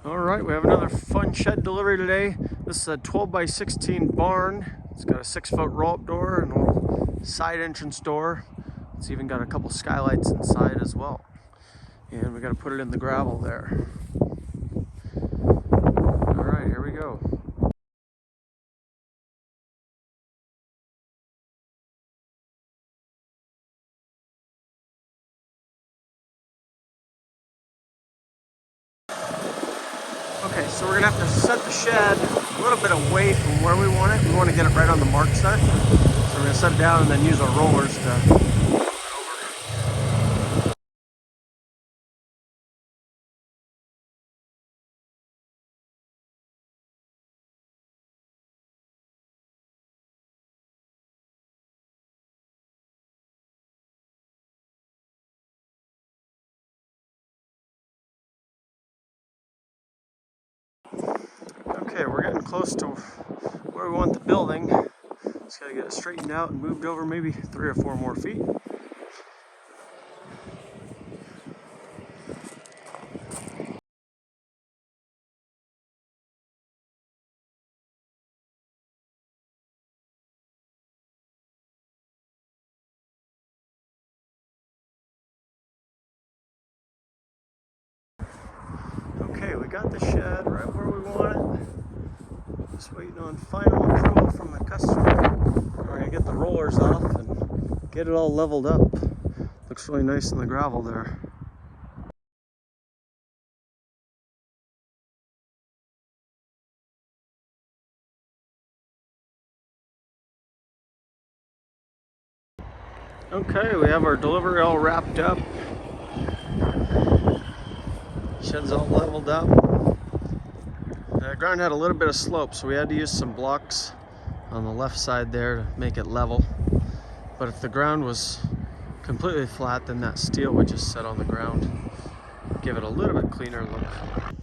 All right, we have another fun shed delivery today. This is a 12 by 16 barn. It's got a 6-foot roll-up door and a little side entrance door. It's even got a couple skylights inside as well. And we got to put it in the gravel there. All right, here we go. Okay, so we're gonna have to set the shed a little bit away from where we want it. We want to get it right on the marks there. So we're gonna set it down and then use our rollers to. Okay, we're getting close to where we want the building. Just gotta get it straightened out and moved over maybe 3 or 4 more feet. Okay, we got the shed right where we want it. Just waiting on final approval from the customer. We're gonna get the rollers off and get it all leveled up. Looks really nice in the gravel there. Okay, we have our delivery all wrapped up. Shed's all leveled up. The ground had a little bit of slope, so we had to use some blocks on the left side there to make it level. But if the ground was completely flat, then that steel would just set on the ground, give it a little bit cleaner look.